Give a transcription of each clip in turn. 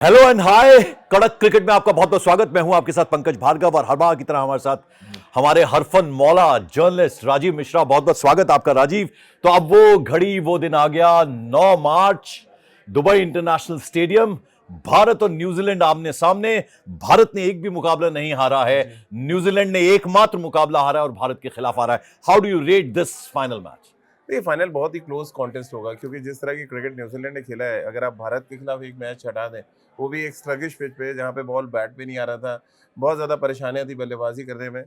Hello and hi. कड़क cricket में आपका बहुत बहुत स्वागत। मैं हूं आपके साथ पंकज भार्गव और हर बार की तरह हमारे साथ हमारे हरफन मौला जर्नलिस्ट राजीव मिश्रा। बहुत बहुत स्वागत आपका राजीव। तो अब वो घड़ी वो दिन आ गया, 9 मार्च, दुबई इंटरनेशनल स्टेडियम, भारत और न्यूजीलैंड आमने सामने। भारत ने एक भी मुकाबला नहीं हारा है, न्यूजीलैंड ने एकमात्र मुकाबला हारा है और भारत के खिलाफ हारा है। How do you rate this final match? ये फाइनल बहुत ही क्लोज कॉन्टेस्ट होगा क्योंकि जिस तरह की क्रिकेट न्यूजीलैंड ने खेला है, अगर आप भारत के खिलाफ एक मैच हटा दें, वो भी एक स्लगिश पिच पे जहाँ पे बॉल बैट पे नहीं आ रहा था, बहुत ज़्यादा परेशानियां थी बल्लेबाजी करने में।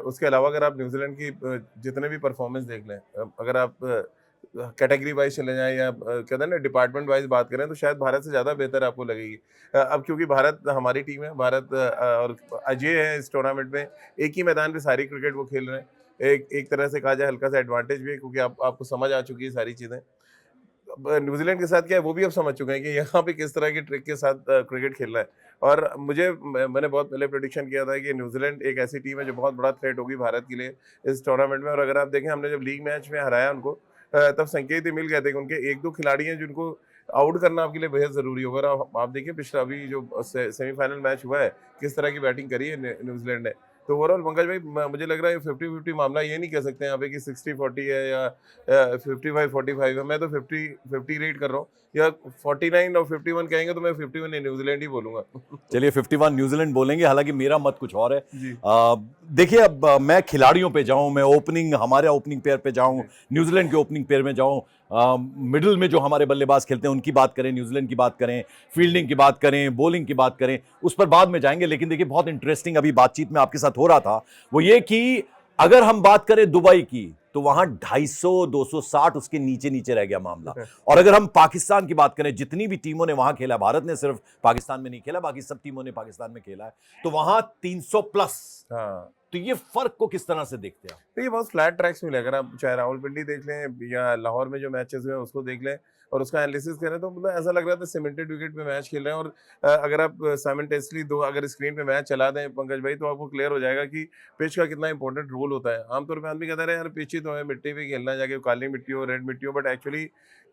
उसके अलावा अगर आप न्यूजीलैंड की जितने भी परफॉर्मेंस देख लें, अगर आप कैटेगरी वाइज चले जाएं या कहते हैं ना डिपार्टमेंट वाइज बात करें, तो शायद भारत से ज़्यादा बेहतर आपको लगेगी। अब क्योंकि भारत हमारी टीम है, भारत और अजय है इस टूर्नामेंट में, एक ही मैदान पे सारी क्रिकेट वो खेल रहे हैं। एक एक तरह से कहा जाए हल्का सा एडवांटेज भी है क्योंकि आपको समझ आ चुकी है सारी चीज़ें। अब न्यूज़ीलैंड के साथ क्या है वो भी अब समझ चुके हैं कि यहाँ पे किस तरह की ट्रिक के साथ क्रिकेट खेलना है। और मैंने बहुत पहले प्रेडिक्शन किया था कि न्यूज़ीलैंड एक ऐसी टीम है जो बहुत बड़ा थ्रेट होगी भारत के लिए इस टूर्नामेंट में। और अगर आप देखें, हमने जब लीग मैच में हराया उनको, तब संकेत ही मिल गए थे कि उनके 1-2 खिलाड़ी हैं जिनको आउट करना आपके लिए बेहद ज़रूरी होगा। और आप देखिए पिछला अभी जो सेमीफाइनल मैच हुआ है, किस तरह की बैटिंग करी है न्यूज़ीलैंड ने। तो ओवरऑल पंकज भाई, मुझे लग रहा है 50-50 मामला ये नहीं कह सकते यहाँ पे कि 60-40 है या 55-45 है। मैं तो 50-50 रेट कर रहा हूँ, या 49 और 51 कहेंगे तो मैं 51 नहीं, न्यूजीलैंड ही बोलूंगा। चलिए 51 न्यूजीलैंड बोलेंगे, हालांकि मेरा मत कुछ और है। जी देखिए, अब मैं खिलाड़ियों पे जाऊं, मैं ओपनिंग, हमारे ओपनिंग पेयर पे जाऊं, जी न्यूजीलैंड के ओपनिंग पेयर में जाऊं, मिडिल में जो हमारे बल्लेबाज खेलते हैं उनकी बात करें, न्यूजीलैंड की बात करें, फील्डिंग की बात करें, बॉलिंग की बात करें, उस पर बाद में जाएंगे। लेकिन देखिए, बहुत इंटरेस्टिंग अभी बातचीत में आपके साथ हो रहा था, वो ये कि अगर हम बात करें दुबई की, तो वहां 250 260 उसके नीचे नीचे रह गया मामला। और अगर हम पाकिस्तान की बात करें, जितनी भी टीमों ने वहां खेला, भारत ने सिर्फ पाकिस्तान में नहीं खेला, बाकी सब टीमों ने पाकिस्तान में खेला है, तो वहां 300 प्लस। हाँ। तो ये फर्क को किस तरह से देखते हैं आप? तो ये बहुत फ्लैट ट्रैक्स मिले, अगर आप चाहे रावलपिंडी देख लें या लाहौर में जो मैचेस हुए हैं उसको देख लें और उसका एनालिसिस करें, तो मतलब ऐसा लग रहा था सीमेंटेड विकेट पे मैच खेल रहे हैं। और अगर आप साइमल्टेनियसली दो अगर स्क्रीन पे मैच चला दें पंकज भाई, तो आपको क्लियर हो जाएगा कि पिच का कितना इंपॉर्टेंट रोल होता है। आमतौर पर आदमी कहता है यार पिच ही तो है, मिट्टी पे खेलना है, जाके काली मिट्टी हो रेड मिट्टी हो, बट एक्चुअली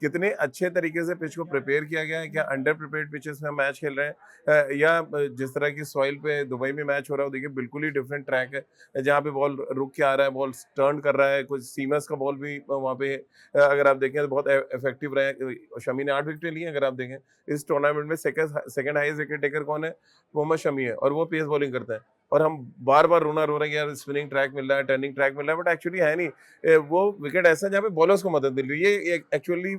कितने अच्छे तरीके से पिच को प्रिपेयर किया गया है। क्या अंडर प्रिपेयर्ड पिचेस में हम मैच खेल रहे हैं, या जिस तरह की सॉइल पे दुबई में मैच हो रहा है, देखिए बिल्कुल ही डिफरेंट ट्रैक है जहाँ पे बॉल रुक के आ रहा है, बॉल टर्न कर रहा है, कुछ सीमर्स का बॉल भी वहाँ पे अगर आप देखें तो बहुत इफेक्टिव रहे। शमी ने 8 विकेटें ली हैं। अगर आप देखें इस टूर्नामेंट में सेकंड हाईएस्ट विकेट टेकर कौन है? मोहम्मद शमी है, और वो पेस बॉलिंग करता है। और हम बार बार रोना रो रहे हैं कि यार स्पिनिंग ट्रैक मिल रहा है, टर्निंग ट्रैक मिल रहा है, बट एक्चुअली है नहीं। वो विकेट ऐसा है जहाँ पे बॉलर्स को मदद मिल रही है। ये एक्चुअली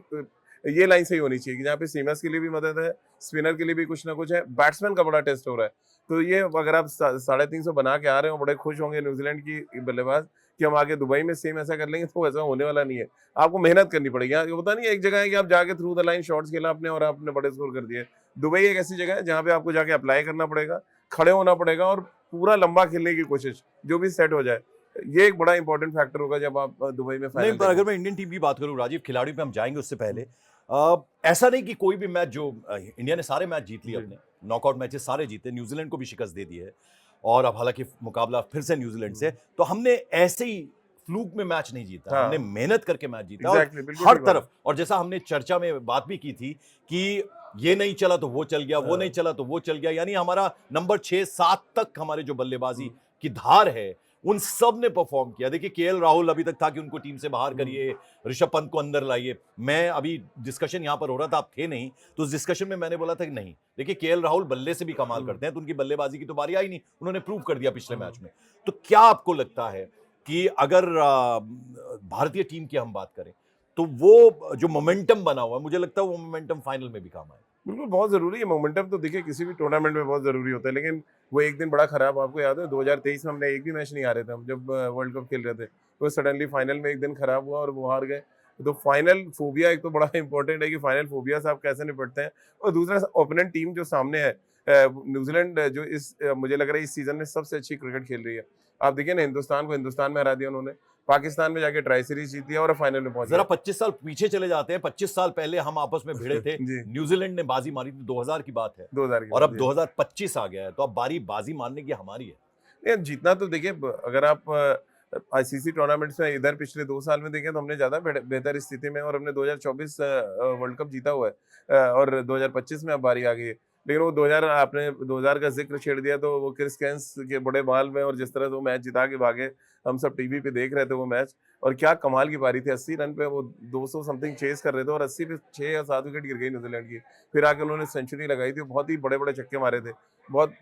ये लाइन सही होनी चाहिए कि जहाँ पे सीमर्स के लिए भी मदद है, स्पिनर के लिए भी कुछ ना कुछ है, बैट्समैन का बड़ा टेस्ट हो रहा है। तो ये अगर आप 350 बना के आ रहे हो, बड़े खुश होंगे न्यूजीलैंड की बल्लेबाज कि हम आगे दुबई में सेम ऐसा कर लेंगे, तो ऐसा होने वाला नहीं है। आपको मेहनत करनी पड़ेगी। यहाँ होता नहीं है, एक जगह है कि आप जाके थ्रू द लाइन शॉट्स खेला आपने और आपने बड़े स्कोर कर दिए। दुबई एक ऐसी जगह है जहाँ पे आपको जाके अप्लाई करना पड़ेगा, खड़े होना पड़ेगा और पूरा लंबा खेलने की कोशिश, जो भी सेट हो जाए। ये एक बड़ा इंपॉर्टेंट फैक्टर होगा जब आप दुबई में नहीं, फाइनल पर देखें। अगर मैं इंडियन टीम की बात करूं राजीव, खिलाड़ियों पे हम जाएंगे उससे पहले, ऐसा नहीं कि कोई भी मैच जो इंडिया ने सारे मैच जीत लिए, जी अपने नॉकआउट मैचेस सारे जीते, न्यूजीलैंड को भी शिकस्त दे दी है, और अब हालांकि मुकाबला फिर से न्यूजीलैंड से, तो हमने ऐसे ही फ्लूक में मैच नहीं जीता, हमने हाँ, मेहनत करके मैच जीता। और एग्जैक्टली, बिल्कुल हर ठीक बात है। तरफ, और जैसा हमने चर्चा में बात भी की थी कि ये नहीं चला तो वो चल गया, वो नहीं हाँ, चला तो वो चल गया, यानी हमारा नंबर 6-7 तक हमारे जो बल्लेबाजी हुँ, की धार है, उन सब ने परफॉर्म किया। देखिए, केएल राहुल अभी तक था कि उनको टीम से बाहर हुँ, करिए, ऋषभ पंत को अंदर लाइए। मैं अभी डिस्कशन यहां पर हो रहा था, आप थे नहीं, तो उस डिस्कशन में मैंने बोला था कि नहीं, देखिए केएल राहुल बल्ले से भी कमाल हुँ, करते हैं, तो उनकी बल्लेबाजी की तो बारी आई नहीं, उन्होंने प्रूव कर दिया पिछले मैच हुँ। में। तो क्या आपको लगता है कि अगर भारतीय टीम की हम बात करें, तो वो जो मोमेंटम बना हुआ है, मुझे लगता है वो मोमेंटम फाइनल में भी काम आए? बिल्कुल, बहुत ज़रूरी है। मोमेंटम तो देखिए किसी भी टूर्नामेंट में बहुत ज़रूरी होता है, लेकिन वो एक दिन बड़ा ख़राब, आपको याद है 2023 में हमने एक भी मैच नहीं हारे थे हम, जब वर्ल्ड कप खेल रहे थे। तो सडनली फाइनल में एक दिन ख़राब हुआ और वो हार गए। तो फाइनल फ़ोबिया एक तो बड़ा इंपॉर्टेंट है कि फाइनल फ़ोबिया से आप कैसे निपटते हैं। और दूसरा, ओपोनेंट टीम जो सामने है, न्यूज़ीलैंड जो मुझे लग रहा है इस सीज़न में सबसे अच्छी क्रिकेट खेल रही है। आप देखिए ना, हिंदुस्तान को हिंदुस्तान में हरा दिया उन्होंने, पाकिस्तान में जाके ट्राई सीरीज़ जीती है और फाइनल में पहुँच जरा गए। 25 साल पीछे चले जाते हैं। 25 साल पहले हम आपस में भिड़े थे, जी, न्यूजीलैंड ने बाजी मारी थी, 2000 की बात है, 2000 की और बात, अब जी। 2025 आ गया है, तो अब बारी बाजी मारने की हमारी है। नहीं, जीतना तो देखिए, अगर आप आईसीसी टूर्नामेंट्स में इधर पिछले 2 साल में देखें तो हमने ज़्यादा बेहतर स्थिति में, और हमने 2024 वर्ल्ड कप जीता हुआ है, और 2025 में अब बारी आ गई है। लेकिन वो 2000 आपने 2000 का ज़िक्र छेड़ दिया तो वो क्रिस गेल्स के बड़े बाल में और जिस तरह से वो मैच जिता के भागे, हम सब टीवी पे देख रहे थे वो मैच और क्या कमाल की पारी थी। 80 रन पे वो 200 समथिंग चेज़ कर रहे थे और 80 पे 6 या 7 विकेट गिर गई न्यूज़ीलैंड की। फिर आके उन्होंने सेंचुरी लगाई थी, बहुत ही बड़े-बड़े छक्के मारे थे। बहुत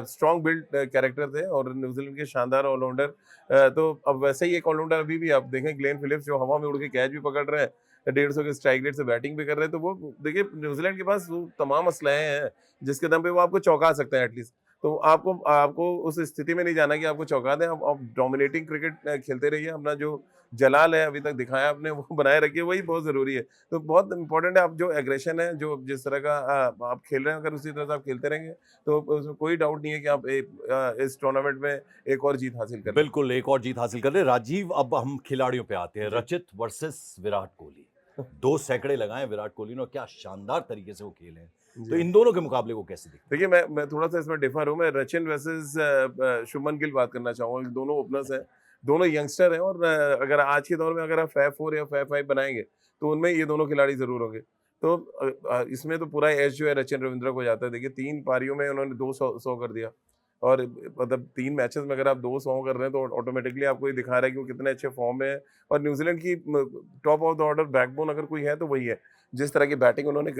स्ट्रॉन्ग बिल्ड कैरेक्टर थे और न्यूज़ीलैंड के शानदार ऑलराउंडर। तो अब वैसे ही एक ऑलराउंडर अभी भी आप देखें ग्लेन फिलिप्स जो हवा में उड़ के कैच भी पकड़ रहे हैं, 150 के स्ट्राइक रेट से बैटिंग भी कर रहे हैं, तो वो देखिए न्यूज़ीलैंड के पास वो तमाम असलहे हैं, जिसके दम पे वो आपको चौंका सकते हैं एटलीस्ट। तो आपको आपको उस स्थिति में नहीं जाना कि आपको चौंका दें, आप डोमिनेटिंग क्रिकेट खेलते रहिए, अपना जो जलाल है अभी तक दिखाया आपने वो बनाए रखिए, वही बहुत ज़रूरी है। तो बहुत इम्पोर्टेंट है आप जो एग्रेशन है, जो जिस तरह का आप खेल रहे हैं, अगर उसी तरह से आप खेलते रहेंगे, तो उसमें कोई डाउट नहीं है कि आप इस टूर्नामेंट में एक और जीत हासिल कर लेंगे। बिल्कुल, एक और जीत हासिल कर रहे हैं। राजीव, अब हम खिलाड़ियों पे आते हैं। जी। रचित वर्सेस विराट कोहली। 2 सैकड़े लगाए विराट कोहली ने और क्या शानदार तरीके से वो खेले हैं। तो जी। इन दोनों के मुकाबले को कैसे देखते हैं? देखिए, मैं थोड़ा-सा इसमें डिफ़र हूँ, मैं सचिन वर्सेस शुभमन गिल बात करना चाहूँगा, दोनों ओपनर्स हैं, दोनों यंगस्टर हैं और अगर आज के दौर में अगर आप फैब 4 या फैब 5 बनाएँगे, तो उनमें ये दोनों खिलाड़ी ज़रूर होंगे। तो इसमें तो पूरा एज जो है रचिन रविंद्र को जाता है। देखिए 3 पारियों में उन्होंने 2 100 कर दिया और मतलब 3 मैचेज़ में अगर आप 2 100 कर रहे हैं, तो ऑटोमैटिकली आपको ये दिखा रहा है कि वो कितने अच्छे फ़ॉर्म में है और न्यूज़ीलैंड की top of the order backbone अगर कोई है, तो वही है। जिस तरह की बैटिंग उन्होंने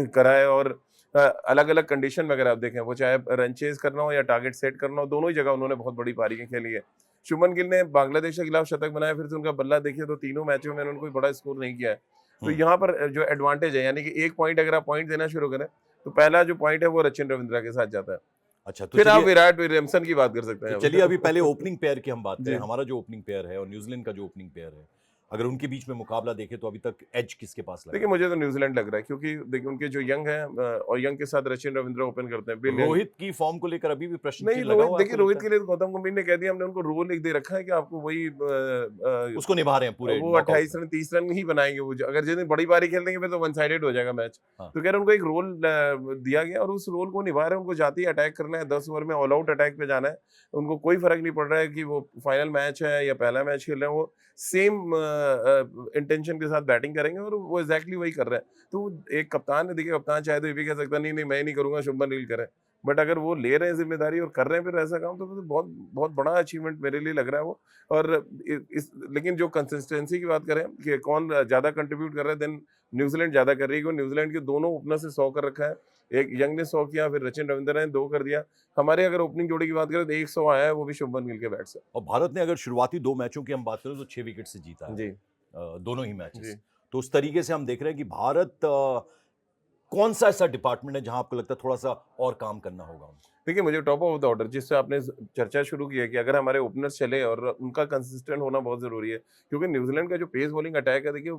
करा है और अलग-अलग कंडीशन में अगर आप देखें, वो चाहे रन चेज़ करना हो या टारगेट सेट करना हो, दोनों ही जगह उन्होंने बहुत बड़ी पारियाँ खेली है। शुभमन गिल ने बांग्लादेश के खिलाफ शतक बनाया, फिर से उनका बल्ला देखिए तो तीनों मैचों में उन्होंने कोई बड़ा स्कोर नहीं किया है। तो हुँ। यहाँ पर जो एडवांटेज है, यानी कि 1 पॉइंट अगर आप पॉइंट देना शुरू करें, तो पहला जो पॉइंट है वो रचिन रविंद्रा के साथ जाता है। अच्छा, तो फिर आप चलिए, विराट विलियमसन की बात कर सकते हैं। अभी पहले ओपनिंग पेयर की हम बात करें। जी। हमारा जो ओपनिंग पेयर है और न्यूज़ीलैंड का जो ओपनिंग पेयर है, अगर उनके बीच में मुकाबला देखें तो अभी तक एज किसके पास लग रहा देखिए, है? मुझे तो न्यूज़ीलैंड लग रहा है क्योंकि देखिए उनके जो यंग हैं और यंग के साथ रचिन रविंद्रा ओपन करते हैं, बिल यंग। रोहित की फॉर्म को लेकर अभी भी प्रश्न नहीं, चिन्ह लगा रोहित हुआ है, देखिए आपको रोहित लगता है? के लिए तो गौतम गंभीर ने कह दिया, हमने उनको रोल एक दे रखा है कि आपको वही उसको निभा रहे हैं पूरे वो नॉकआउट 28 में। रन 30 रन ही बनाएँगे वो अगर जिस दिन बड़ी पारी खेल देंगे फिर तो वन साइडेड हो जाएगा मैच। हाँ। तो कह रहे हैं उनको एक रोल दिया गया और उस रोल को निभा रहे हैं, उनको जाते ही अटैक करना है, 10 ओवर में ऑल आउट अटैक पे जाना है। उनको कोई फ़र्क नहीं पड़ रहा है कि वो फाइनल मैच है या पहला मैच खेल रहे हैं, वो सेम इंटेंशन के साथ बैटिंग करेंगे और वो एग्ज़ैक्टली वही कर रहे हैं। तो एक कप्तान है, देखिए कप्तान चाहे तो ये भी कह सकता है नहीं, नहीं मैं नहीं करूँगा, शुभमन गिल करे। बट अगर वो ले रहे हैं ज़िम्मेदारी और कर रहे हैं फिर ऐसा काम तो फिर बहुत बहुत बड़ा अचीवमेंट मेरे लिए लग रहा है वो। और इस लेकिन जो कंसिस्टेंसी की बात करें कि कौन ज़्यादा कंट्रीब्यूट कर रहा है देन न्यूज़ीलैंड ज़्यादा कर रही है क्योंकि न्यूज़ीलैंड के दोनों ओपनर से 100 कर रखा है। एक यंग ने 100 किया, फिर रचिन रविंद्र ने 2 कर दिया। हमारे अगर ओपनिंग जोड़ी की बात करें तो 100 आया है, वो भी शुभमन गिल के बैट से। और भारत ने अगर शुरुआती 2 मैचों की हम बात करें तो 6 विकेट से जीता है। जी, दोनों ही मैचेस। जी। तो उस तरीके से हम देख रहे हैं कि भारत कौन-सा ऐसा डिपार्टमेंट है जहां आपको लगता है थोड़ा-सा और काम करना होगा उनको? देखिए, मुझे टॉप ऑफ द ऑर्डर जिससे आपने चर्चा शुरू की है कि अगर हमारे ओपनर्स चले और उनका कंसिस्टेंट होना बहुत ज़रूरी है। क्योंकि न्यूज़ीलैंड का जो पेस बॉलिंग अटैक है देखिए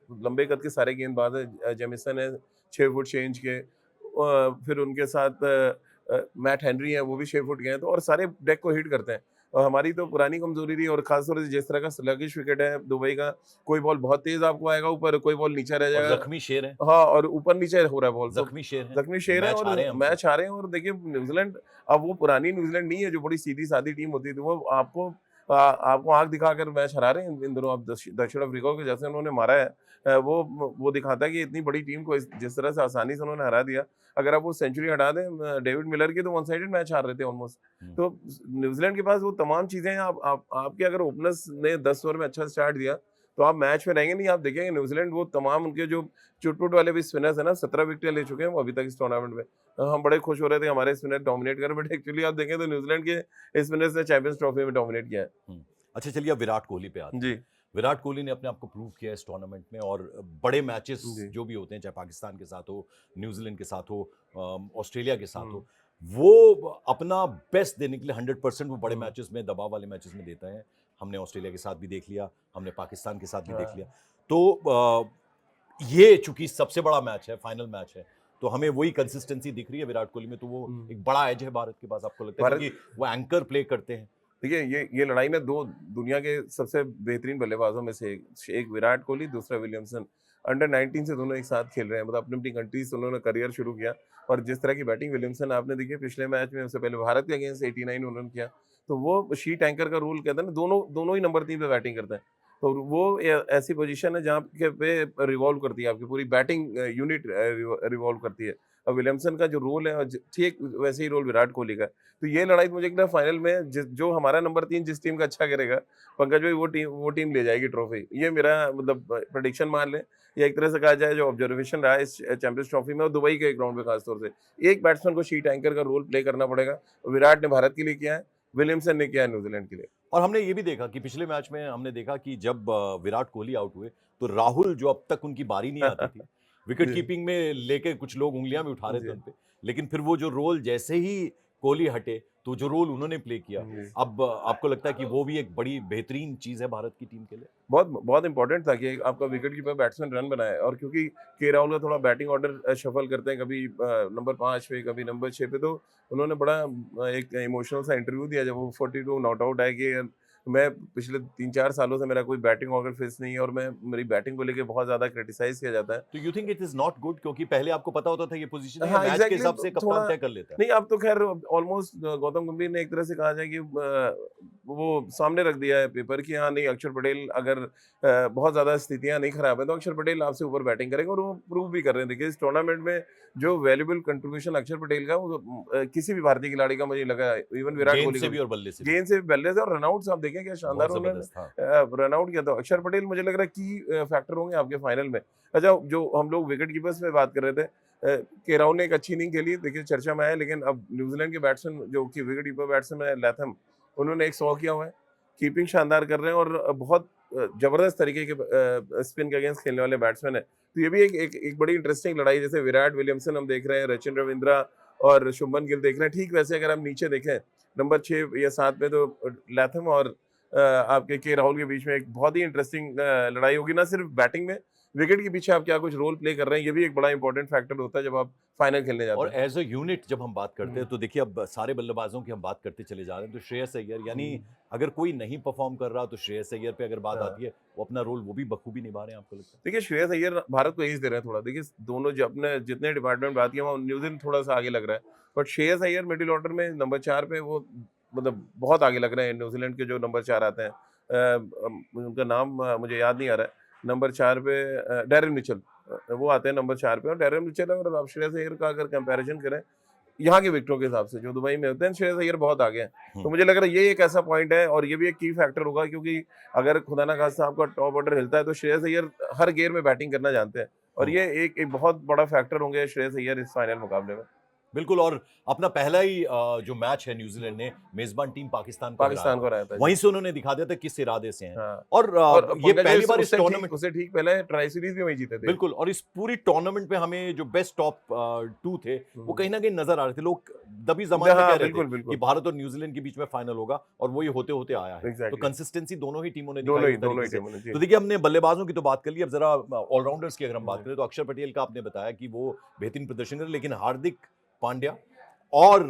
लंबे कद के सारे गेंदबाज हैं। जेमिसन है 6 फुट 6 इंच के। फिर उनके साथ मैट हेनरी हैं, वो भी 6 फुट के हैं, तो और सारे डेक को हिट करते हैं। और हमारी तो पुरानी कमज़ोरी रही और ख़ास तौर से जिस तरह का स्लगिश विकेट है दुबई का, कोई बॉल बहुत तेज़ आपको आएगा ऊपर, कोई बॉल नीचे रह और जाएगा। जख्मी शेर हैं, हाँ, और ऊपर-नीचे हो रहा है बॉल, तो जख्मी शेर हैं। ज़ख्मी शेर है मैच और हारे हैं हमसे। मैच हारे हैं और देखिए न्यूज़ीलैंड अब वो पुरानी न्यूज़ीलैंड नहीं है जो बड़ी सीधी-सादी टीम होती थी, वो आपको आँख दिखाकर मैच हरा रहे हैं इन दिनों। आप दक्षिण अफ्रीका को जैसे उन्होंने मारा है वो दिखाता है कि इतनी बड़ी टीम को जिस तरह से आसानी से उन्होंने हरा दिया। अगर आप वो सेंचुरी हटा दें डेविड मिलर की तो वन साइडेड मैच हार रहे थे ऑलमोस्ट। हुँ। तो न्यूज़ीलैंड के पास वो तमाम चीज़ें हैं। आप आपके अगर ओपनर्स ने 10 ओवर में अच्छा स्टार्ट दिया, तो आप मैच में रहेंगे नहीं। आप देखेंगे न्यूज़ीलैंड वो तमाम उनके जो चुट-पुट वाले भी स्पिनर्स हैं ना, 17 विकेटें ले चुके हैं वो अभी तक इस टूर्नामेंट में। हम बड़े खुश हो रहे थे हमारे स्पिनर डोमिनेट कर रहे, बट एक्चुअली आप देखें तो न्यूज़ीलैंड के स्पिनर्स ने चैंपियंस ट्रॉफी में डोमिनेट किया है। हुँ। अच्छा, चलिए अब विराट कोहली पे आते हैं। जी, विराट कोहली ने अपने आप को प्रूव किया है इस टूर्नामेंट में और बड़े मैचेस जी। जो भी होते हैं, चाहे पाकिस्तान के साथ हो, न्यूजीलैंड के साथ हो, ऑस्ट्रेलिया के साथ हुँ, हो, वो अपना बेस्ट देने के लिए 100% वो बड़े हुँ। मैचेस में, दबाव वाले मैचेस में देता है। हमने ऑस्ट्रेलिया के साथ भी देख लिया, हमने पाकिस्तान के साथ भी देख हाँ। लिया। तो ये चूंकि सबसे बड़ा मैच है, फाइनल मैच है, तो हमें वही कंसिस्टेंसी दिख रही है विराट कोहली में, तो वो हुँ। एक बड़ा एज है भारत के पास, आपको लगता है, भारत क्योंकि वो एंकर प्ले करते हैं। देखिए ये लड़ाई ना 2 दुनिया के सबसे बेहतरीन बल्लेबाजों में से एक विराट कोहली, दूसरा विलियमसन। अंडर 19 से दोनों एक साथ खेल रहे हैं, मतलब अपनी-अपनी कंट्रीज़ से उन्होंने करियर शुरू किया और जिस तरह की बैटिंग विलियमसन आपने देखी पिछले मैच में, उससे पहले भारत के अगेंस्ट 89 उन्होंने किया। तो वो शीट एंकर का रोल कहते हैं ना, दोनों ही नंबर 3 पे बैटिंग करते हैं। तो वो ऐसी पोजीशन है जहाँ पे रिवॉल्व करती है आपकी पूरी बैटिंग यूनिट रिवॉल्व करती है। और विलियमसन का जो रोल है और ठीक वैसे ही रोल विराट कोहली का है। तो ये लड़ाई मुझे लगता है फाइनल में जो हमारा नंबर 3 जिस टीम का अच्छा करेगा, पंकज भाई वो टीम ले जाएगी ट्रॉफी। ये मेरा मतलब प्रेडिक्शन मान लें, या एक तरह से कहा जाए जो ऑब्जर्वेशन रहा है इस चैंपियंस ट्रॉफी में और दुबई के ग्राउंड पे खास तौर से। एक बैट्समैन को शीट एंकर का रोल प्ले करना पड़ेगा। विराट ने भारत के लिए किया है, विलियमसन ने किया है न्यूजीलैंड के लिए। और हमने ये भी देखा कि पिछले मैच में हमने देखा कि जब विराट कोहली आउट हुए तो राहुल, जो अब तक उनकी बारी नहीं आती थी, विकेट जी, कीपिंग में लेके कुछ लोग उंगलियां भी उठा रहे थे जी, उन पे, लेकिन फिर वो जो रोल जैसे ही कोहली हटे तो जो रोल उन्होंने प्ले किया, जी। अब आपको लगता है कि वो भी एक बड़ी बेहतरीन चीज है भारत की टीम के लिए? बहुत बहुत इंपॉर्टेंट था कि आपका विकेट कीपर बैट्समैन रन बनाए, और क्योंकि के राहुल का थोड़ा बैटिंग ऑर्डर शफल करते हैं, कभी नंबर 5 पे, कभी नंबर 6 पे, तो उन्होंने बड़ा एक इमोशनल सा इंटरव्यू दिया जब वो 42 नॉट आउट आए कि मैं पिछले 3-4 सालों से मेरा कोई बैटिंग ऑर्डर फिक्स नहीं है और मैं मेरी बैटिंग को लेके बहुत ज़्यादा क्रिटिसाइज़ किया जाता है। तो you think it is not good, क्योंकि पहले आपको पता होता था ये पोजीशन है, हाँ, मैच के हिसाब से एग्ज़ैक्टली कप्तान थोड़ा तय कर लेता है? नहीं, अब तो ख़ैर ऑलमोस्ट गौतम गंभीर ने एक तरह से कहा जाए कि वो सामने रख दिया है पेपर कि हाँ, नहीं, अक्षर पटेल अगर बहुत ज़्यादा स्थितियाँ नहीं ख़राब है तो अक्षर पटेल आपसे ऊपर बैटिंग करेंगे, और वो प्रूव भी कर रहे हैं। देखिए, इस टूर्नामेंट में जो वैल्यूएबल कंट्रीब्यूशन अक्षर पटेल का, वो किसी भी भारतीय खिलाड़ी का मुझे लगा, इवन विराट गेंद कोहली से को भी भी। और बल्ले से भी गेंद से भी, बल्ले से, और रनआउट्स आप देखें क्या शानदार बहुत उन्होंने जबरदस्त था। रनआउट किया था। अक्षर पटेल मुझे लग रहा है की फैक्टर होंगे आपके फाइनल में। अच्छा, जो हम लोग विकेट कीपर्स पे बात कर रहे थे, के राहुल ने एक अच्छी इनिंग खेली, देखिए चर्चा में आया, लेकिन अब न्यूजीलैंड के बैट्समैन जो कि विकेट कीपर बैट्समैन है लैथम, उन्होंने एक 100 किया हुआ है, कीपिंग शानदार कर रहे हैं और बहुत जबरदस्त तरीके के स्पिन के अगेंस्ट खेलने वाले बैट्समैन है। तो ये भी एक बड़ी इंटरेस्टिंग लड़ाई, जैसे विराट विलियमसन हम देख रहे हैं, सचिन रविंद्रा और शुभमन गिल देख रहे हैं, ठीक वैसे अगर हम नीचे देखें नंबर 6 या 7 पे, तो लैथम और आपके के राहुल के बीच में एक बहुत ही इंटरेस्टिंग लड़ाई होगी, ना सिर्फ बैटिंग में, विकेट के पीछे आप क्या कुछ रोल प्ले कर रहे हैं, ये भी एक बड़ा इंपॉर्टेंट फैक्टर होता है जब आप फाइनल खेलने जाते और हैं। एज अ यूनिट जब हम बात करते हैं हुँ, तो देखिए, अब सारे बल्लेबाजों की हम बात करते चले जा रहे हैं, तो श्रेयस अय्यर, यानी हुँ, अगर कोई नहीं परफॉर्म कर रहा तो श्रेयस अय्यर पे अगर बात हाँ। आती है, वो अपना रोल वो भी बखूबी निभा रहे हैं, आपको लगता है? देखिए, श्रेयस अय्यर भारत को एज दे रहे हैं थोड़ा। देखिए, दोनों जो अपने जितने डिपार्टमेंट बात की, वहाँ न्यूज़ीलैंड थोड़ा-सा आगे लग रहा है। But Shreyas Iyer middle order में नंबर 4 पे वो मतलब बहुत आगे लग रहे हैं न्यूज़ीलैंड के जो नंबर 4 आते हैं। उनका नाम मुझे याद नहीं आ रहा है। नंबर 4 पे डैरेन मिचेल, वो आते हैं नंबर 4 पे, और डैरेन मिचेल और आप श्रेयस अय्यर का अगर कंपैरिज़न करें, यहाँ के विकेटों के हिसाब से जो दुबई में होते हैं, श्रेयस अय्यर बहुत आगे हैं। तो हुँ। मुझे लग रहा है ये एक ऐसा पॉइंट है, और ये भी एक की फैक्टर होगा, क्योंकि अगर खुदा ना खास्ता आपका टॉप ऑर्डर हिलता है तो श्रेयस अय्यर हर गेयर में बैटिंग करना जानते हैं, और हुँ। ये एक बहुत बड़ा फैक्टर होंगे श्रेयस अय्यर इस फाइनल मुकाबले में। बिल्कुल, और अपना पहला ही जो मैच है, न्यूजीलैंड ने मेजबान टीम पाकिस्तान को हराया पाकिस्तान था। को हराया था, जी। वहीं से उन्होंने दिखा दिया था किस इरादे से हैं। हाँ, और और ये पंकज पहली बार इस टूर्नामेंट, उससे ठीक पहले ट्राई सीरीज़ भी वहीं जीते थे। बिल्कुल, और इस पूरी टूर्नामेंट में हमें जो बेस्ट टॉप 2 थे, वो हुँ। कहीं न कहीं नज़र आ रहे थे। लोग दबी ज़बान में कह हाँ, रहे थे बिल्कुल, कि बिल्कुल। भारत और न्यूजीलैंड के बीच में फाइनल होगा, और वो ये होते-होते आया है। तो एग्ज़ैक्टली। कंसिस्टेंसी दोनों ही टीमों ने दिखाई एक दोनों तरीके ही से। टीमों ने, जी। तो देखिए, हमने बल्लेबाजों की तो बात कर ली, अब ज़रा ऑलराउंडर्स की अगर हम बात जी। करें, तो अक्षर पटेल का आपने बताया कि वो बेहतरीन प्रदर्शन करे, लेकिन हार्दिक पांड्या और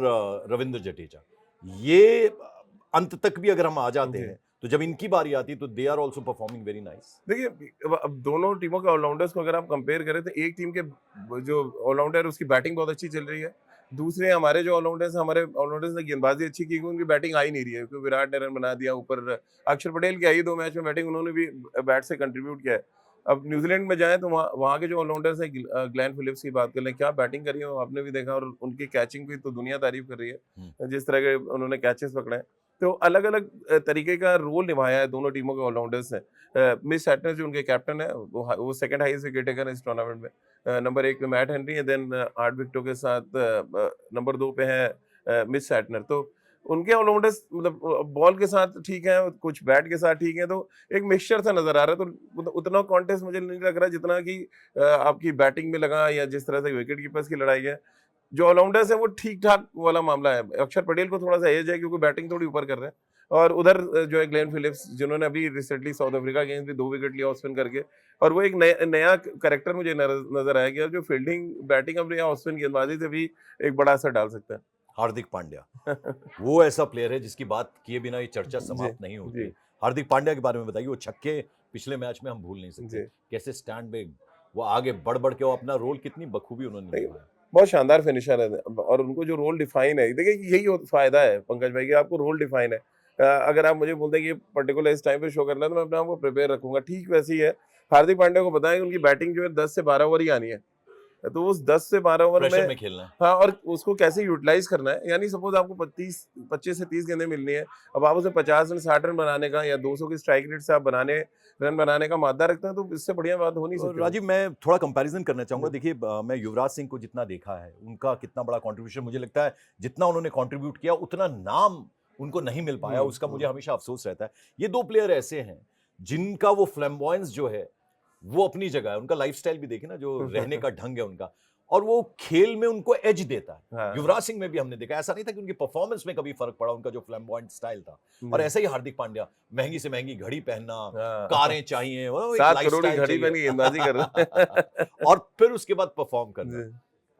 रविंद्र जडेजा, ये अंत तक भी अगर हम आ जाते जी। हैं, तो जब इनकी बारी आती है तो they are also performing very nice. देखिए, अब दोनों टीमों के ऑलराउंडर्स को अगर आप कंपेयर करें, तो एक टीम के जो ऑलराउंडर है उसकी बैटिंग बहुत अच्छी चल रही है। दूसरे हमारे जो ऑलराउंडर्स हैं, हमारे ऑलराउंडर्स ने गेंदबाजी अच्छी की, क्योंकि उनकी बैटिंग आ ही नहीं रही है, क्योंकि विराट ने रन बना दिया, ऊपर अक्षर पटेल की आई 2 मैच में बैटिंग, उन्होंने भी बैट से कंट्रीब्यूट किया है। अब न्यूजीलैंड में जाएँ तो वहाँ वहाँ के जो ऑलराउंडर्स हैं, ग्लेन फिलिप्स की बात कर लें, क्या बैटिंग करी है वो आपने भी देखा, और उनकी कैचिंग की तो दुनिया तारीफ़ कर रही हुँ। है, जिस तरह के उन्होंने कैचेस पकड़े हैं। तो अलग-अलग तरीके का रोल निभाया है दोनों टीमों के ऑलराउंडर्स ने। मिच सैटनर जो उनके कैप्टन है, वो सेकंड हाईएस्ट विकेट टेकर है इस टूर्नामेंट में। नंबर 1 पे मैट हेनरी है, देन 8 विकेटों के साथ नंबर 2 पे है मिच सैटनर। तो उनके ऑलराउंडर्स मतलब बॉल के साथ ठीक है, कुछ बैट के साथ ठीक है, तो एक मिक्सचर सा नज़र आ रहा है। तो उतना कॉन्टेस्ट मुझे नहीं लग रहा जितना कि आपकी बैटिंग में लगा, या जिस तरह से विकेट कीपर्स की लड़ाई है। जो ऑलराउंडर्स है वो ठीक-ठाक वाला मामला है। अक्षर पटेल को थोड़ा-सा एज है, क्योंकि बैटिंग थोड़ी ऊपर कर रहे हैं, और उधर जो है ग्लेन फिलिप्स, जिन्होंने अभी रिसेंटली साउथ अफ्रीका के अगेंस्ट भी 2 विकेट लिया ऑफ स्पिन करके, और वो एक नया कैरेक्टर मुझे नज़र आया कि जो फील्डिंग, बैटिंग अपने ऑफ स्पिन गेंदबाजी से भी एक बड़ा असर डाल सकता है। हार्दिक पांड्या, वो ऐसा प्लेयर है जिसकी बात किए बिना ये चर्चा जी, समाप्त नहीं होती जी, है। हार्दिक पांड्या के बारे में बताइए, वो छक्के पिछले मैच में हम भूल नहीं सकते। जी। कैसे स्टैंड पे वो आगे बढ़-बढ़ के वो अपना रोल कितनी बखूबी उन्होंने नहीं, निभाया। बहुत शानदार फिनिशर है, और उनको जो रोल डिफाइन है, देखिए यही फ़ायदा है पंकज भाई, कि आपको रोल डिफाइन है। अगर आप मुझे बोलते हैं कि पर्टिकुलर इस टाइम पे शो करना है, तो मैं अपने आप को प्रिपेयर रखूँगा। ठीक वैसे ही है, हार्दिक पांड्या को पता है कि उनकी बैटिंग जो है 10 से 12 ओवर ही आनी है। तो उस 10 से 12 ओवर प्रेशर में में खेलना है। हाँ, और उसको कैसे यूटिलाइज करना है, यानी सपोज आपको 25 से 30 गेंदें मिलनी है, अब आप उसे 50 रन 60 रन बनाने का या 200 की स्ट्राइक रेट से आप रन बनाने का मादा रखते हैं, तो इससे बढ़िया बात हो नहीं और सकती। राजीव, मैं थोड़ा कंपैरिजन करना चाहूंगा। जी। देखिए, मैं युवराज सिंह को जितना देखा है, उनका कितना बड़ा कंट्रीब्यूशन मुझे लगता है, जितना उन्होंने कंट्रीब्यूट किया उतना नाम उनको नहीं मिल पाया, उसका मुझे हमेशा अफसोस रहता है। ये दो प्लेयर ऐसे हैं जिनका वो फ्लैम्बॉयंस जो है वो अपनी जगह है। उनका लाइफस्टाइल भी देखे ना, जो रहने का ढंग है उनका, और वो खेल में उनको एज देता है। हाँ। युवराज सिंह में भी हमने देखा, ऐसा नहीं था कि उनकी परफॉर्मेंस में कभी फर्क पड़ा, उनका जो फ्लैम्बॉयंट स्टाइल था। और जी। ऐसा ही हार्दिक पांड्या, महंगी से महंगी घड़ी पहनना, हाँ। कारें चाहिए, वो एक 7 करोड़ की लाइफस्टाइल घड़ी पहन के गेंदबाजी कर रहे चाहिए। हैं। और फिर उसके बाद परफॉर्म करना, जी।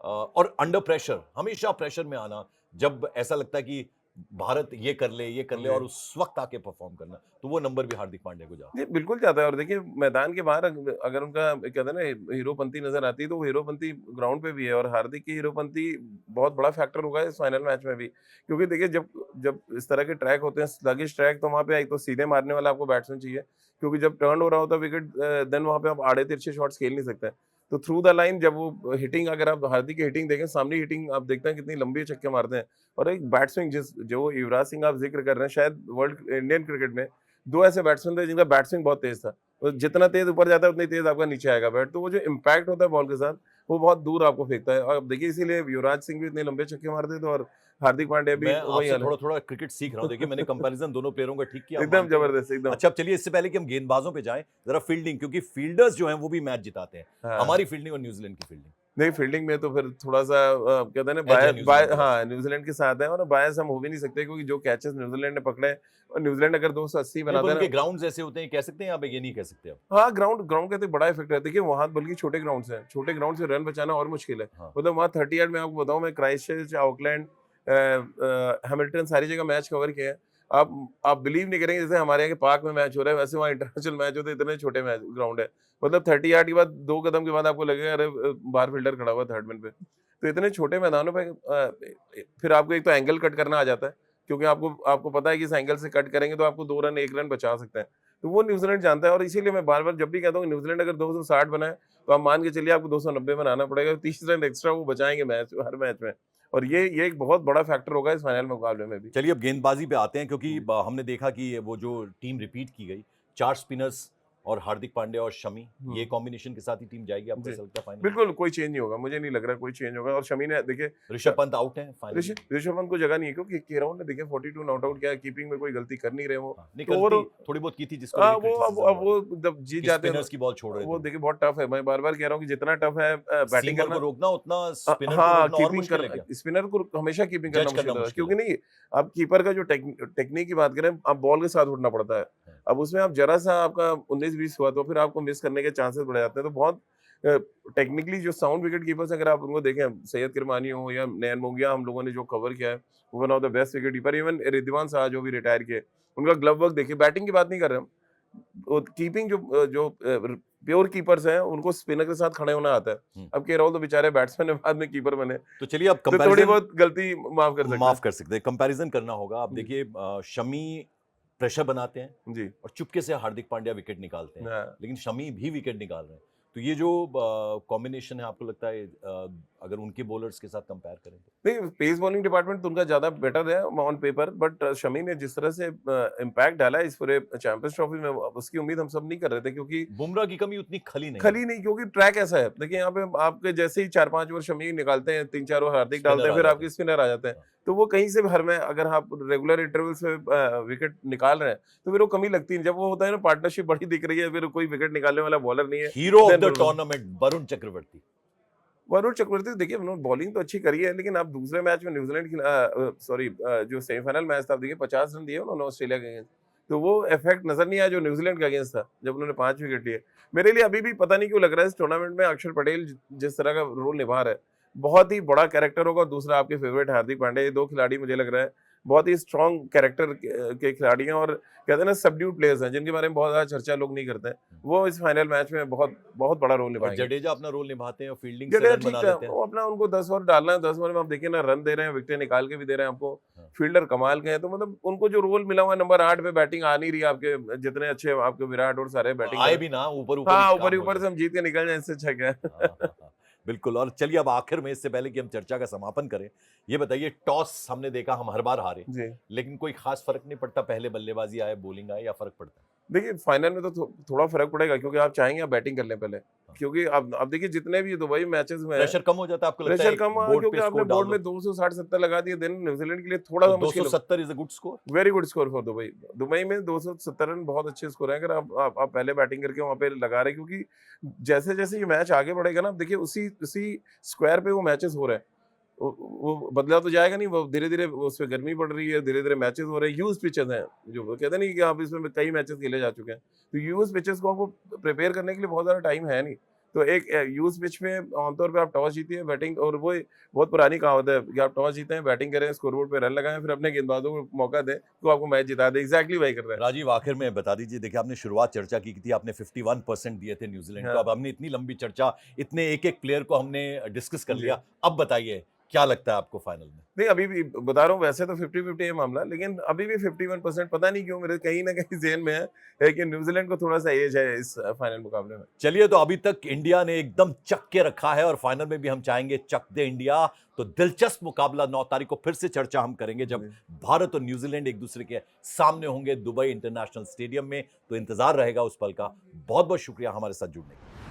और अंडर प्रेशर, हमेशा प्रेशर में आना, जब ऐसा लगता है कि भारत ये कर ले, ये कर ले, जी। और उस वक्त आके परफॉर्म करना, तो वो नंबर भी हार्दिक पांड्या को जाता जी, बिल्कुल चाहता है। और देखिए मैदान के बाहर अगर उनका कहते हैं ना हीरोपंती नज़र आती है, तो वो हीरोपंती ग्राउंड पे भी है, और हार्दिक की हीरोपंती बहुत बड़ा फैक्टर होगा इस फाइनल मैच में भी। क्योंकि देखिए जब जब इस तरह के ट्रैक होते हैं, स्लगिश ट्रैक, तो वहाँ पे एक तो सीधे मारने वाला आपको बैट्समैन चाहिए, क्योंकि जब टर्न हो रहा होता है विकेट, देन वहाँ पे आप आड़े-तिरछे शॉट्स खेल नहीं सकते। तो थ्रू द लाइन जब वो हिटिंग, अगर आप हार्दिक की हिटिंग देखें, सामने हिटिंग आप देखते हैं कितनी लंबी छक्के मारते हैं। और एक बैट्समैन जो युवराज सिंह आप ज़िक्र कर रहे हैं, शायद इंडियन क्रिकेट में 2 ऐसे बैट्समैन थे जिनका बैट स्विंग बहुत तेज था। तो जितना तेज ऊपर जाता है उतनी तेज आपका नीचे आएगा बैट, तो वो जो इम्पैक्ट होता है बॉल के साथ, वो बहुत दूर आपको फेंकता है। और अब देखिए इसीलिए युवराज सिंह भी इतने लंबे छक्के मारते थे, और हार्दिक पांड्या भी मैं वही आपसे हाल है। थोड़ा-थोड़ा क्रिकेट सीख रहा हूँ। देखिए, मैंने कंपैरिज़न दोनों प्लेयरों का ठीक किया, आप एकदम मानते हैं? जबरदस्त, एकदम। अच्छा, अब चलिए, इससे पहले कि हम गेंदबाजों पे जाएँ, ज़रा फील्डिंग, क्योंकि फील्डर्स जो हैं वो भी मैच जिताते हैं। हाँ। हमारी फील्डिंग और न्यूज़ीलैंड की फील्डिंग, नहीं, फील्डिंग में तो फिर थोड़ा-सा कहते हैं ना, एज है न्यूज़ीलैंड के पास। हाँ, न्यूज़ीलैंड के साथ है, और बायस हम हो भी नहीं सकते, क्योंकि जो कैचेस न्यूज़ीलैंड ने पकड़े हैं, और न्यूज़ीलैंड अगर 280 नहीं, पर बनाता है उनके ना। ग्राउंड्स ऐसे होते हैं, कह सकते हैं, आप ये नहीं कह सकते आप? हाँ, ग्राउंड ग्राउंड का तो बड़ा इफेक्ट है। देखिए वहाँ बल्कि छोटे ग्राउंड्स हैं, छोटे ग्राउंड से रन बचाना और मुश्किल है। हाँ। मतलब वहाँ 30 यार्ड में आपको बताऊँ, मैं क्राइस्टचर्च, ऑकलैंड, हैमिल्टन सारी जगह मैच कवर किए हैं। आप बिलीव नहीं करेंगे, जैसे हमारे यहाँ के पार्क में मैच हो रहा है, वैसे वहाँ इंटरनेशनल मैच होते हैं, इतने छोटे मैच ग्राउंड है। मतलब 30 यार्ड के बाद 2 कदम के बाद आपको लगेगा अरे बाहर फील्डर खड़ा हुआ है थर्ड मैन पे। तो इतने छोटे मैदानों पे फिर आपको एक तो एंगल कट करना आ जाता है, क्योंकि आपको आपको पता है कि इस एंगल से कट करेंगे तो आपको 2 रन 1 रन बचा सकते हैं। तो वो न्यूज़ीलैंड जानता है, और इसीलिए मैं बार-बार जब भी कहता हूँ न्यूज़ीलैंड अगर 260 बनाए, तो आप मान के चलिए आपको 290 बनाना पड़ेगा, 30 रन एक्स्ट्रा वो बचाएँगे हर मैच में। और ये एक बहुत बड़ा फैक्टर होगा इस फाइनल मुकाबले में भी। चलिए, अब गेंदबाजी पे आते हैं, क्योंकि जी। हमने देखा कि वो जो टीम रिपीट की गई, 4 स्पिनर्स और हार्दिक पांड्या और शमी, ये हुँ। कॉम्बिनेशन के साथ ही टीम जाएगी, आपको जी। ऐसा लगता है फाइनल में? बिल्कुल, कोई चेंज नहीं होगा, मुझे नहीं लग रहा कोई चेंज होगा। और शमी ने देखिए ऋषभ पंत आउट हैं फाइनल में? ऋषभ पंत को जगह नहीं है, क्योंकि केराउ ने देखिए 42 नॉट आउट किया है, कीपिंग में कोई गलती कर नहीं रहे वो। हाँ, नहीं, तो गलती ओवरऑल थोड़ी बहुत की थी, जिसको लेके वो क्रिटिसिज्म अब हुआ वो था जब जीत कि जाते हैं स्पिनर्स की बॉल छोड़ रहे थे वो वो। देखिए बहुत टफ है। मैं बार-बार कह रहा हूँ कि जितना टफ है बैटिंग सीमर को करना। रोकना उतना स्पिनर को हाँ, रोकना और कीपिंग मुश्किल है करना, क्या? स्पिनर को हमेशा कीपिंग करना जज करना मुश्किल होता है, मुश्किल क्योंकि है। नहीं, अब कीपर का जो टेक्निक की बात करें, आप बॉल के साथ उठना पड़ता है। हाँ। अब उसमें आप ज़रा-सा आपका 19-20 हुआ, तो फिर आपको मिस करने के चांसेस बढ़ जाते हैं। तो बहुत टेक्निकली जो साउंड विकेट कीपर्स, अगर आप उनको देखें, सैयद किरमानी हो या नयन मोंगिया, हम लोगों ने जो कवर किया है, one of the best wicket keeper, even Ridwan Shah जो भी रिटायर किए, उनका ग्लव वर्क देखिए। बैटिंग की बात नहीं कर रहे हम, वो कीपिंग जो प्योर कीपर्स हैं, उनको स्पिनर के साथ खड़े होना आता है। हम्म। अब केराउ तो बेचारे बैट्समैन है, बाद में कीपर बने, तो चलिए, अब तो थोड़ी कंपैरिजन बहुत गलती माफ कर सकते माफ कर सकते हैं, कंपैरिजन करना होगा। आप हैं। देखिए, शमी प्रेशर बनाते हैं जी। और चुपके से हार्दिक पांड्या विकेट निकालते हैं, हाँ। लेकिन शमी भी विकेट निकाल रहे हैं। तो ये जो कॉम्बिनेशन है, आपको लगता है अगर उनके बॉलर्स के साथ कंपेयर करें तो? नहीं, पेस बॉलिंग डिपार्टमेंट तो उनका ज़्यादा बेटर है ऑन पेपर, बट शमी ने जिस तरह से इम्पैक्ट डाला है इस पूरे चैंपियंस ट्रॉफी में, उसकी उम्मीद हम सब नहीं कर रहे थे, क्योंकि बुमराह की कमी उतनी खली नहीं है। खली नहीं, क्योंकि ट्रैक ऐसा है। देखिए यहाँ पे आपके जैसे ही 4-5 ओवर शमी निकालते हैं, 3-4 ओवर हार्दिक स्पिनर डालते हैं, आ फिर जाते आपके हैं। स्पिनर आ जाते हैं। हाँ। तो वो कहीं से भी हर में अगर आप रेगुलर इंटरवल्स में विकेट निकाल रहे हैं, तो फिर वो कमी लगती है। जब वो होता है ना, पार्टनरशिप बड़ी दिख रही है, फिर कोई विकेट निकालने वाला बॉलर नहीं है, hero of then the problem. Tournament Varun Chakravarthy. Varun Chakravarthy देखिए उन्होंने बॉलिंग तो अच्छी करी है, लेकिन आप दूसरे मैच में न्यूजीलैंड की जो सेमीफाइनल मैच था, आप देखिए 50 रन दिए उन्होंने ऑस्ट्रेलिया के अगेंस्ट, तो वो इफेक्ट नजर नहीं आया जो न्यूजीलैंड के अगेंस्ट था, जब उन्होंने 5 विकेट लिए। मेरे लिए अभी भी पता नहीं क्यों लग रहा है इस टूर्नामेंट में अक्षर पटेल जिस तरह का रोल निभा रहा है, बहुत ही बड़ा कैरेक्टर होगा। दूसरा आपके फेवरेट हार्दिक पांड्या, ये 2 खिलाड़ी मुझे लग रहा है बहुत ही स्ट्रॉन्ग कैरेक्टर के खिलाड़ी हैं, और कहते हैं ना सबड्यूड प्लेयर्स हैं, जिनके बारे में बहुत ज्यादा चर्चा लोग नहीं करते हैं। वो इस फाइनल मैच में बहुत बहुत बड़ा रोल और निभाएंगे। जडेजा अपना रोल निभाते हैं और फील्डिंग से जडेजा रन ठीक बना है, लेते हैं। वो अपना उनको 10 ओवर डालना है, 10 ओवर में आप देखिए ना रन दे रहे हैं, विकेट निकाल के भी दे रहे हैं आपको, हाँ। फील्डर कमाल के हैं। तो मतलब उनको जो रोल मिला हुआ है, नंबर 8 पे बैटिंग आ नहीं रही है, आपके जितने अच्छे आपके विराट और सारे बैटिंग आए कर। भी ना, ऊपर ऊपर हाँ, ही ऊपर काम ही हो ऊपर जाए। से हम जीत के निकल जाए, इससे अच्छा क्या है। हाँ, हाँ, हाँ। बिल्कुल। और चलिए अब आखिर में, इससे पहले कि हम चर्चा का समापन करें, ये बताइए, टॉस हमने देखा, हम हर बार हारे, जी। लेकिन कोई खास फर्क नहीं पड़ता, पहले बल्लेबाजी आए बॉलिंग आए, या फर्क पड़ता है? देखिए, फाइनल में तो थोड़ा फ़र्क पड़ेगा क्योंकि आप चाहेंगे आप बैटिंग कर लें पहले। हाँ। क्योंकि अब देखिए जितने भी दुबई मैचेज़ में हैं, प्रेशर कम हो जाता है आपको लगता प्रेशर है, कम हुआ बोर्ड क्योंकि पे आपने स्कोर डाल बोर्ड दो? में 260-70 लगा दिए, देन न्यूज़ीलैंड के लिए तो थोड़ा-सा मुश्किल हो। 270 is a good score. Very good score for Dubai. Dubai में 270 रन बहुत अच्छे स्कोर हैं अगर आप पहले बैटिंग करके वहाँ पे लगा रहे हैं क्योंकि जैसे-जैसे ये मैच आगे बढ़ेगा ना, आप देखिए उसी स्क्वायर पे वो मैचेज़ हो रहे हैं। वो बदला तो जाएगा नहीं, वो धीरे-धीरे उसपे गर्मी पड़ रही है, धीरे-धीरे मैचेज़ हो रहे हैं, ह्यूज पिचेज़ हैं, जो वो कहते नहीं कि आप इसमें कई मैचेज़ खेले जा चुके हैं। तो ह्यूज पिचेज़ को आपको प्रिपेयर करने के लिए बहुत ज़्यादा टाइम है नहीं। तो एक ह्यूज पिच में आमतौर पे आप टॉस जीतिए बैटिंग, और वो बहुत पुरानी कहावत है कि आप टॉस जीतें, बैटिंग करें, स्कोरबोर्ड पे रन लगाएँ, फिर अपने गेंदबाजों को मौका दें, तो आपको मैच जिता दें। एग्ज़ैक्टली वही कर रहे हैं। राजीव, आखिर में बता दीजिए, देखिए आपने शुरुआत चर्चा की थी, आपने 51% दिए थे न्यूजीलैंड को, हाँ, अब हमने इतनी लंबी चर्चा, इतने एक-एक प्लेयर को हमने डिस्कस कर जी। लिया, अब बताइए क्या लगता है आपको फाइनल में? नहीं, अभी भी बता रहा हूँ, वैसे तो 50-50 है मामला, लेकिन अभी भी 51% पता नहीं क्यों मेरे कहीं न कहीं ज़हन में है कि न्यूज़ीलैंड को थोड़ा-सा एज है इस फाइनल मुकाबले में। चलिए, तो अभी तक इंडिया ने एकदम चक के रखा है और फाइनल में भी हम चाहेंगे चक दे इंडिया। तो दिलचस्प मुकाबला 9 तारीख को फिर से चर्चा हम करेंगे, जब जी। भारत और न्यूजीलैंड एक दूसरे के सामने होंगे दुबई इंटरनेशनल स्टेडियम में। तो इंतजार रहेगा उस पल का। बहुत बहुत शुक्रिया हमारे साथ जुड़ने के लिए।